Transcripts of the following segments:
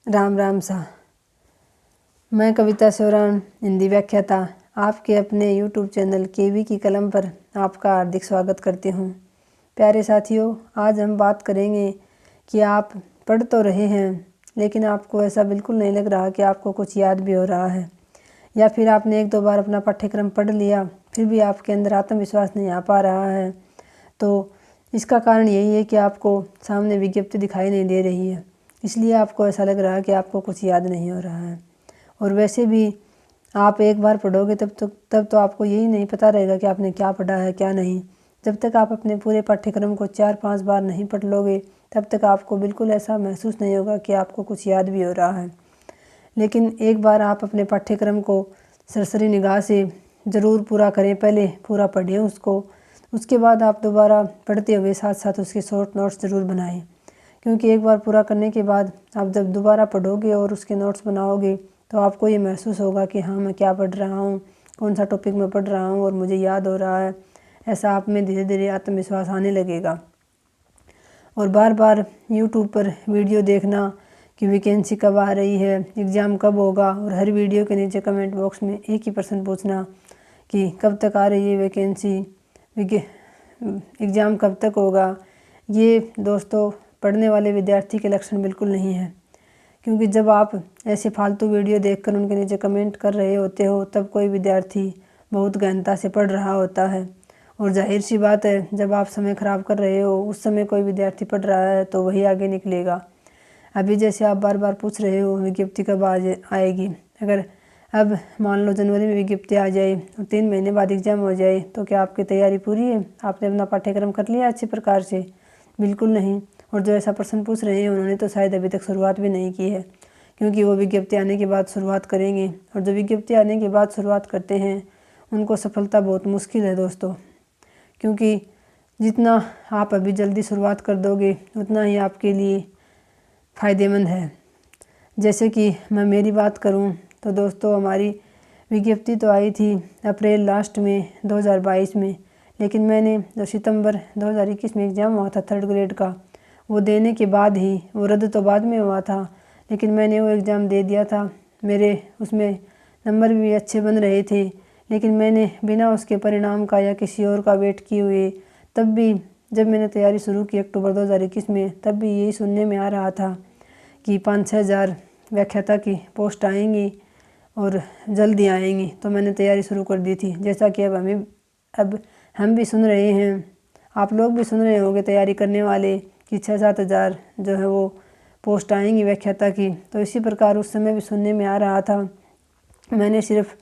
राम राम सा। मैं कविता सोरान, हिंदी व्याख्याता, आपके अपने YouTube चैनल केवी की कलम पर आपका हार्दिक स्वागत करती हूँ। प्यारे साथियों, आज हम बात करेंगे कि आप पढ़ तो रहे हैं लेकिन आपको ऐसा बिल्कुल नहीं लग रहा कि आपको कुछ याद भी हो रहा है, या फिर आपने एक दो बार अपना पाठ्यक्रम पढ़ लिया फिर भी आपके अंदर आत्मविश्वास नहीं आ पा रहा है। तो इसका कारण यही है कि आपको सामने विज्ञप्ति दिखाई नहीं दे रही है, इसलिए आपको ऐसा लग रहा है कि आपको कुछ याद नहीं हो रहा है। और वैसे भी आप एक बार पढ़ोगे तब तो आपको यही नहीं पता रहेगा कि आपने क्या पढ़ा है क्या नहीं। जब तक आप अपने पूरे पाठ्यक्रम को 4-5 बार नहीं पढ़ लोगे तब तक आपको बिल्कुल ऐसा महसूस नहीं होगा कि आपको कुछ याद भी हो रहा है। लेकिन एक बार आप अपने पाठ्यक्रम को सरसरी निगाह से ज़रूर पूरा करें, पहले पूरा पढ़ें उसको, उसके बाद आप दोबारा पढ़ते हुए साथ साथ उसके शॉर्ट नोट्स ज़रूर बनाएं, क्योंकि एक बार पूरा करने के बाद आप जब दोबारा पढ़ोगे और उसके नोट्स बनाओगे तो आपको ये महसूस होगा कि हाँ, मैं क्या पढ़ रहा हूँ, कौन सा टॉपिक मैं पढ़ रहा हूँ और मुझे याद हो रहा है। ऐसा आप में धीरे धीरे आत्मविश्वास आने लगेगा। और बार बार यूट्यूब पर वीडियो देखना कि वैकेंसी कब आ रही है, एग्ज़ाम कब होगा, और हर वीडियो के नीचे कमेंट बॉक्स में एक ही प्रश्न पूछना कि कब तक आ रही है वैकेंसी, एग्ज़ाम कब तक होगा, ये दोस्तों पढ़ने वाले विद्यार्थी के लक्षण बिल्कुल नहीं है। क्योंकि जब आप ऐसे फालतू वीडियो देखकर उनके नीचे कमेंट कर रहे होते हो तब कोई विद्यार्थी बहुत गहनता से पढ़ रहा होता है। और जाहिर सी बात है, जब आप समय ख़राब कर रहे हो उस समय कोई विद्यार्थी पढ़ रहा है तो वही आगे निकलेगा। अभी जैसे आप बार बार पूछ रहे हो विज्ञप्ति कब आएगी, अगर अब मान लो जनवरी में विज्ञप्ति आ जाए और 3 महीने बाद एग्ज़ाम हो जाए तो क्या आपकी तैयारी पूरी है? आपने अपना पाठ्यक्रम कर लिया अच्छे प्रकार से? बिल्कुल नहीं। और जो ऐसा प्रश्न पूछ रहे हैं उन्होंने तो शायद अभी तक शुरुआत भी नहीं की है, क्योंकि वो विज्ञप्ति आने के बाद शुरुआत करेंगे। और जो विज्ञप्ति आने के बाद शुरुआत करते हैं उनको सफलता बहुत मुश्किल है दोस्तों, क्योंकि जितना आप अभी जल्दी शुरुआत कर दोगे उतना ही आपके लिए फ़ायदेमंद है। जैसे कि मैं मेरी बात करूं तो दोस्तों, हमारी विज्ञप्ति तो आई थी अप्रैल लास्ट में 2022 में, लेकिन मैंने जो सितंबर 2021 में एग्ज़ाम हुआ था 3rd ग्रेड का, वो देने के बाद ही, वो रद्द तो बाद में हुआ था लेकिन मैंने वो एग्ज़ाम दे दिया था। मेरे उसमें नंबर भी अच्छे बन रहे थे, लेकिन मैंने बिना उसके परिणाम का या किसी और का वेट किए हुए, तब भी जब मैंने तैयारी शुरू की अक्टूबर 2021 में, तब भी यही सुनने में आ रहा था कि 5-6 हज़ार व्याख्याता की पोस्ट आएंगी और जल्दी आएंगी। तो मैंने तैयारी शुरू कर दी थी, जैसा कि अब हम भी सुन रहे हैं, आप लोग भी सुन रहे होंगे तैयारी करने वाले, कि 6-7 हज़ार जो है वो पोस्ट आएंगी व्याख्याता की। तो इसी प्रकार उस समय भी सुनने में आ रहा था। मैंने सिर्फ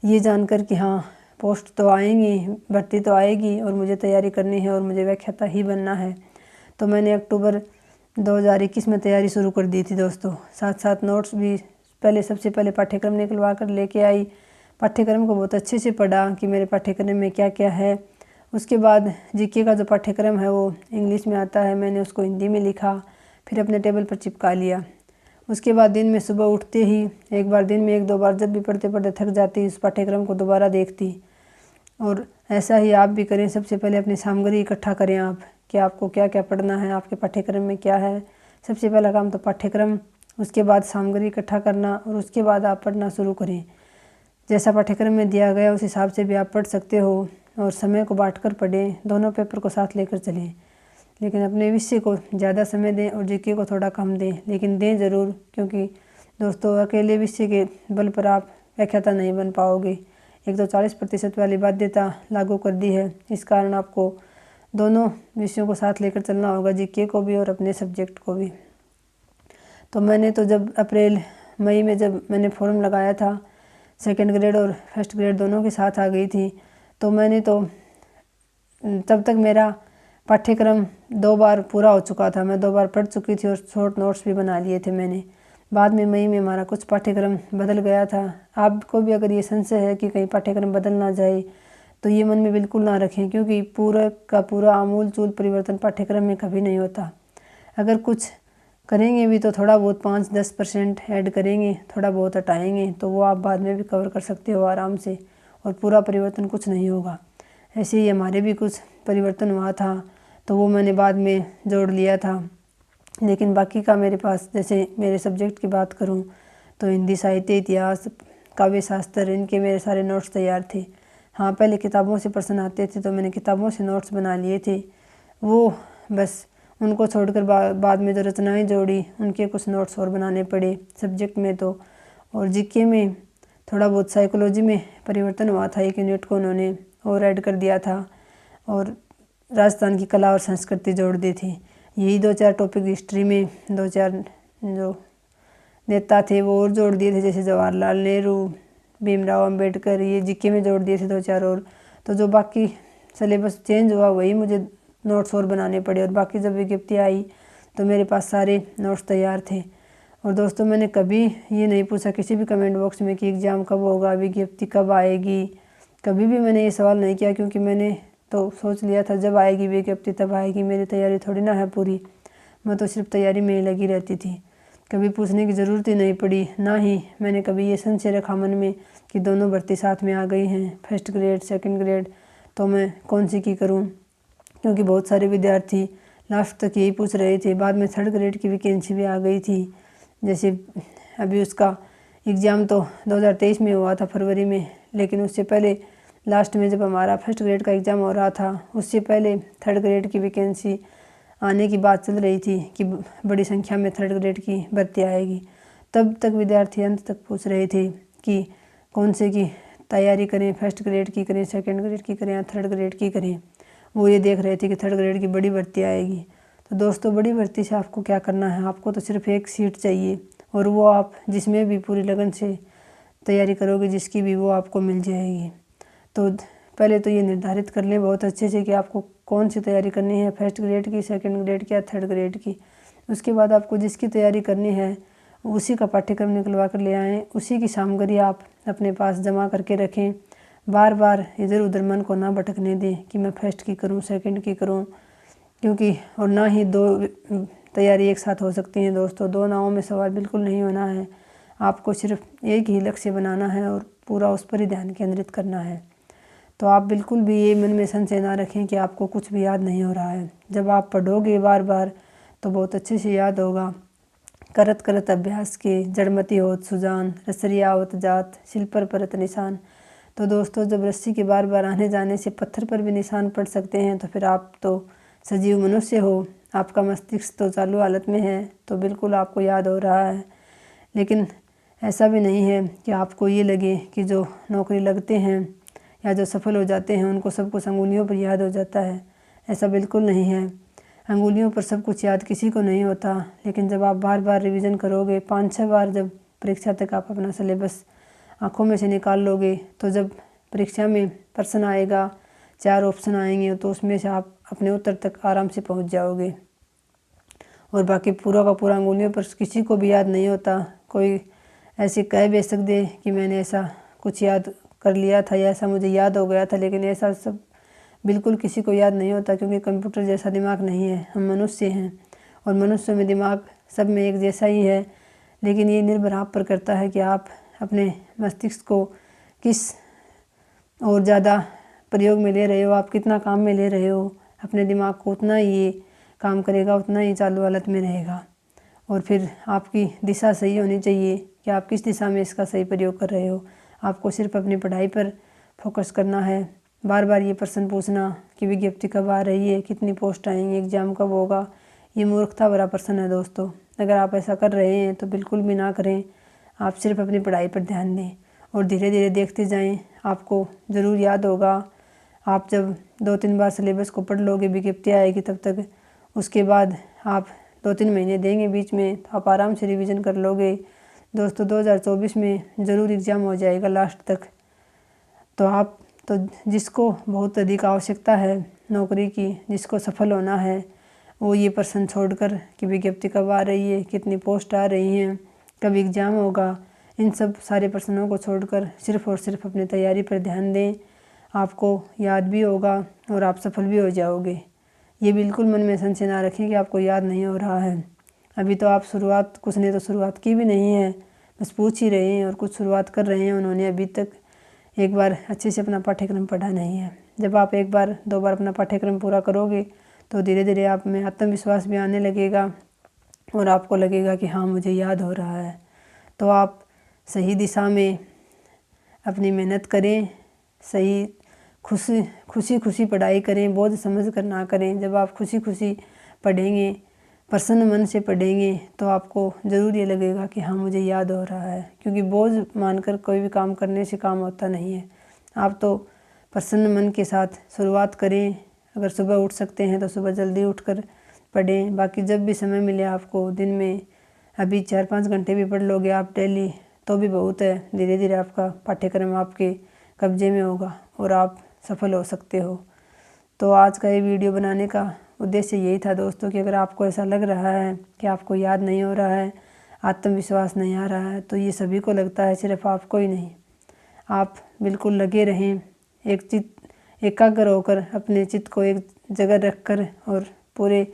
ये जानकर कि हाँ पोस्ट तो आएंगी, भर्ती तो आएगी और मुझे तैयारी करनी है और मुझे व्याख्याता ही बनना है, तो मैंने अक्टूबर 2021 में तैयारी शुरू कर दी थी दोस्तों। साथ साथ नोट्स भी सबसे पहले पाठ्यक्रम निकलवा कर लेके आई। पाठ्यक्रम को बहुत अच्छे से पढ़ा कि मेरे पाठ्यक्रम में क्या क्या है। उसके बाद जीके का जो पाठ्यक्रम है वो इंग्लिश में आता है, मैंने उसको हिंदी में लिखा, फिर अपने टेबल पर चिपका लिया। उसके बाद दिन में सुबह उठते ही एक बार, दिन में 1-2 बार जब भी पढ़ते पढ़ते थक जाती, उस पाठ्यक्रम को दोबारा देखती। और ऐसा ही आप भी करें। सबसे पहले अपनी सामग्री इकट्ठा करें आप, कि आपको क्या क्या पढ़ना है, आपके पाठ्यक्रम में क्या है। सबसे पहला काम तो पाठ्यक्रम, उसके बाद सामग्री इकट्ठा करना और उसके बाद आप पढ़ना शुरू करें। जैसा पाठ्यक्रम में दिया गया उस हिसाब से भी आप पढ़ सकते हो, और समय को बांटकर पढ़ें, दोनों पेपर को साथ लेकर चलें। लेकिन अपने विषय को ज़्यादा समय दें और जीके को थोड़ा कम दें, लेकिन दें ज़रूर, क्योंकि दोस्तों अकेले विषय के बल पर आप व्याख्याता नहीं बन पाओगे। एक तो 40% वाली बाध्यता लागू कर दी है, इस कारण आपको दोनों विषयों को साथ लेकर चलना होगा, जीके को भी और अपने सब्जेक्ट को भी। तो मैंने तो जब मई में जब मैंने फॉर्म लगाया था, 2nd ग्रेड और 1st ग्रेड दोनों के साथ आ गई थी, तो मैंने तो तब तक मेरा पाठ्यक्रम 2 बार पूरा हो चुका था, मैं 2 बार पढ़ चुकी थी और शॉर्ट नोट्स भी बना लिए थे मैंने। बाद में मई में हमारा कुछ पाठ्यक्रम बदल गया था। आपको भी अगर ये संशय है कि कहीं पाठ्यक्रम बदल ना जाए तो ये मन में बिल्कुल ना रखें, क्योंकि पूरा का पूरा आमूल चूल परिवर्तन पाठ्यक्रम में कभी नहीं होता। अगर कुछ करेंगे भी तो थोड़ा बहुत 5-10% ऐड करेंगे, थोड़ा बहुत हटाएंगे, तो वो आप बाद में भी कवर कर सकते हो आराम से, और पूरा परिवर्तन कुछ नहीं होगा। ऐसे ही हमारे भी कुछ परिवर्तन हुआ था, तो वो मैंने बाद में जोड़ लिया था। लेकिन बाकी का मेरे पास, जैसे मेरे सब्जेक्ट की बात करूं तो हिंदी साहित्य, इतिहास, काव्य शास्त्र, इनके मेरे सारे नोट्स तैयार थे। हाँ, पहले किताबों से प्रश्न आते थे तो मैंने किताबों से नोट्स बना लिए थे, वो बस उनको छोड़कर बाद में जो रचनाएं जोड़ी उनके कुछ नोट्स और बनाने पड़े सब्जेक्ट में तो। और जीके में थोड़ा बहुत साइकोलॉजी में परिवर्तन हुआ था, 1 यूनिट को उन्होंने और ऐड कर दिया था, और राजस्थान की कला और संस्कृति जोड़ दी थी। यही 2-4 टॉपिक हिस्ट्री में 2-4 जो नेता थे वो और जोड़ दिए थे, जैसे जवाहरलाल नेहरू, भीमराव अंबेडकर, ये जीके में जोड़ दिए थे 2-4 और। तो जो बाकी सिलेबस चेंज हुआ वही मुझे नोट्स और बनाने पड़े, और बाकी जब विज्ञप्ति आई तो मेरे पास सारे नोट्स तैयार थे। और दोस्तों, मैंने कभी ये नहीं पूछा किसी भी कमेंट बॉक्स में कि एग्ज़ाम कब होगा, विज्ञप्ति कब आएगी, कभी भी मैंने ये सवाल नहीं किया, क्योंकि मैंने तो सोच लिया था जब आएगी विज्ञप्ति तब आएगी। मेरी तैयारी थोड़ी ना है पूरी, मैं तो सिर्फ तैयारी में ही लगी रहती थी। कभी पूछने की ज़रूरत ही नहीं पड़ी, ना ही मैंने कभी ये संशय रखा मन में कि दोनों भर्ती साथ में आ गई हैं, फर्स्ट ग्रेड सेकंड ग्रेड, तो मैं कौन सी की करूं। क्योंकि बहुत सारे विद्यार्थी लास्ट तक यही पूछ रहे थे। बाद में थर्ड ग्रेड की वैकेंसी भी आ गई थी, जैसे अभी उसका एग्ज़ाम तो 2023 में हुआ था फरवरी में, लेकिन उससे पहले लास्ट में जब हमारा फर्स्ट ग्रेड का एग्ज़ाम हो रहा था उससे पहले थर्ड ग्रेड की वैकेंसी आने की बात चल रही थी कि बड़ी संख्या में थर्ड ग्रेड की भर्ती आएगी। तब तक विद्यार्थी अंत तक पूछ रहे थे कि कौन से की तैयारी करें, फर्स्ट ग्रेड की करें, सेकंड ग्रेड की करें या थर्ड ग्रेड की करें। वो ये देख रहे थे कि थर्ड ग्रेड की बड़ी भर्ती आएगी। तो दोस्तों, बड़ी भर्ती से आपको क्या करना है, आपको तो सिर्फ एक सीट चाहिए, और वो आप जिसमें भी पूरी लगन से तैयारी करोगे, जिसकी भी, वो आपको मिल जाएगी। तो पहले तो ये निर्धारित कर लें बहुत अच्छे से कि आपको कौन सी तैयारी करनी है, फर्स्ट ग्रेड की, सेकंड ग्रेड की या थर्ड ग्रेड की। उसके बाद आपको जिसकी तैयारी करनी है उसी का पाठ्यक्रम निकलवा कर ले आएँ, उसी की सामग्री आप अपने पास जमा करके रखें। बार बार इधर उधर मन को ना भटकने दें कि मैं फर्स्ट की करूं, सेकंड की करूं, क्योंकि और ना ही दो तैयारी एक साथ हो सकती हैं दोस्तों। दो नावों में सवार बिल्कुल नहीं होना है, आपको सिर्फ एक ही लक्ष्य बनाना है और पूरा उस पर ही ध्यान केंद्रित करना है। तो आप बिल्कुल भी ये मन में संशय ना रखें कि आपको कुछ भी याद नहीं हो रहा है। जब आप पढ़ोगे बार बार तो बहुत अच्छे से याद होगा। करत करत अभ्यास के जड़मती होत सुजान, रसरिया आवत जात, शिल पर परत निशान। तो दोस्तों, जब रस्सी के बार बार आने जाने से पत्थर पर भी निशान पड़ सकते हैं, तो फिर आप तो सजीव मनुष्य हो, आपका मस्तिष्क तो चालू हालत में है, तो बिल्कुल आपको याद हो रहा है। लेकिन ऐसा भी नहीं है कि आपको ये लगे कि जो नौकरी लगते हैं या जो सफल हो जाते हैं उनको सब कुछ अंगुलियों पर याद हो जाता है। ऐसा बिल्कुल नहीं है, अंगुलियों पर सब कुछ याद किसी को नहीं होता। लेकिन जब आप बार बार रिवीजन करोगे, 5-6 बार जब परीक्षा तक आप अपना सिलेबस आँखों में से निकाल लोगे, तो जब परीक्षा में प्रश्न आएगा, 4 ऑप्शन आएंगे, तो उसमें से आप अपने उत्तर तक आराम से पहुंच जाओगे। और बाकी पूरा का पूरा अंगुलियों पर किसी को भी याद नहीं होता। कोई ऐसे कह भी सकते कि मैंने ऐसा कुछ याद कर लिया था या ऐसा मुझे याद हो गया था, लेकिन ऐसा सब बिल्कुल किसी को याद नहीं होता, क्योंकि कंप्यूटर जैसा दिमाग नहीं है, हम मनुष्य हैं और मनुष्य में दिमाग सब में एक जैसा ही है। लेकिन ये निर्भर आप पर करता है कि आप अपने मस्तिष्क को किस और ज़्यादा प्रयोग में ले रहे हो, आप कितना काम में ले रहे हो। अपने दिमाग को उतना ही ये काम करेगा, उतना ही चालू हालत में रहेगा। और फिर आपकी दिशा सही होनी चाहिए कि आप किस दिशा में इसका सही प्रयोग कर रहे हो। आपको सिर्फ अपनी पढ़ाई पर फोकस करना है। बार बार ये प्रश्न पूछना कि विज्ञप्ति कब आ रही है, कितनी पोस्ट आएंगी, एग्ज़ाम कब होगा, ये मूर्खता भरा प्रश्न है दोस्तों। अगर आप ऐसा कर रहे हैं तो बिल्कुल भी ना करें। आप सिर्फ अपनी पढ़ाई पर ध्यान दें और धीरे धीरे देखते जाएं, आपको ज़रूर याद होगा। आप जब 2-3 बार सिलेबस को पढ़ लोगे, विज्ञप्ति आएगी तब तक, उसके बाद आप 2-3 महीने देंगे बीच में, तो आप आराम से रिवीजन कर लोगे दोस्तों। 2024 में ज़रूर एग्ज़ाम हो जाएगा लास्ट तक। तो आप तो जिसको बहुत अधिक आवश्यकता है नौकरी की, जिसको सफल होना है, वो ये प्रश्न छोड़कर कि विज्ञप्ति कब आ रही है, कितनी पोस्ट आ रही हैं, कब एग्ज़ाम होगा, इन सब सारे प्रश्नों को छोड़कर सिर्फ़ और सिर्फ अपनी तैयारी पर ध्यान दें। आपको याद भी होगा और आप सफल भी हो जाओगे। ये बिल्कुल मन में संशय ना रखें कि आपको याद नहीं हो रहा है। अभी तो आप शुरुआत, कुछ ने तो शुरुआत की भी नहीं है, बस पूछ ही रहे हैं और कुछ शुरुआत कर रहे हैं। उन्होंने अभी तक एक बार अच्छे से अपना पाठ्यक्रम पढ़ा नहीं है। जब आप 1-2 बार अपना पाठ्यक्रम पूरा करोगे तो धीरे धीरे आप में आत्मविश्वास भी आने लगेगा और आपको लगेगा कि हाँ मुझे याद हो रहा है। तो आप सही दिशा में अपनी मेहनत करें, सही खुशी खुशी पढ़ाई करें, बोझ समझ कर ना करें। जब आप खुशी खुशी पढ़ेंगे, प्रसन्न मन से पढ़ेंगे, तो आपको ज़रूर ये लगेगा कि हाँ मुझे याद हो रहा है, क्योंकि बोझ मानकर कोई भी काम करने से काम होता नहीं है। आप तो प्रसन्न मन के साथ शुरुआत करें। अगर सुबह उठ सकते हैं तो सुबह जल्दी उठकर पढ़ें। बाकी जब भी समय मिले आपको, दिन में अभी 4-5 घंटे भी पढ़ लोगे आप डेली तो भी बहुत है। धीरे धीरे आपका पाठ्यक्रम आपके कब्जे में होगा और आप सफल हो सकते हो। तो आज का ये वीडियो बनाने का उद्देश्य यही था दोस्तों कि अगर आपको ऐसा लग रहा है कि आपको याद नहीं हो रहा है, आत्मविश्वास नहीं आ रहा है, तो ये सभी को लगता है, सिर्फ आपको ही नहीं। आप बिल्कुल लगे रहें, एकाग्र होकर अपने चित्त को एक जगह रखकर और पूरे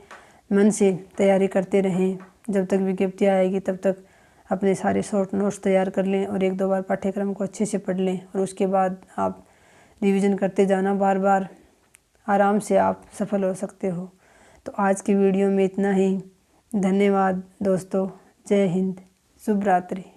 मन से तैयारी करते रहें। जब तक विज्ञप्ति आएगी तब तक अपने सारे शॉर्ट नोट्स तैयार कर लें और 1-2 बार पाठ्यक्रम को अच्छे से पढ़ लें और उसके बाद आप रिवीजन करते जाना बार बार। आराम से आप सफल हो सकते हो। तो आज की वीडियो में इतना ही। धन्यवाद दोस्तों। जय हिंद। शुभ रात्रि।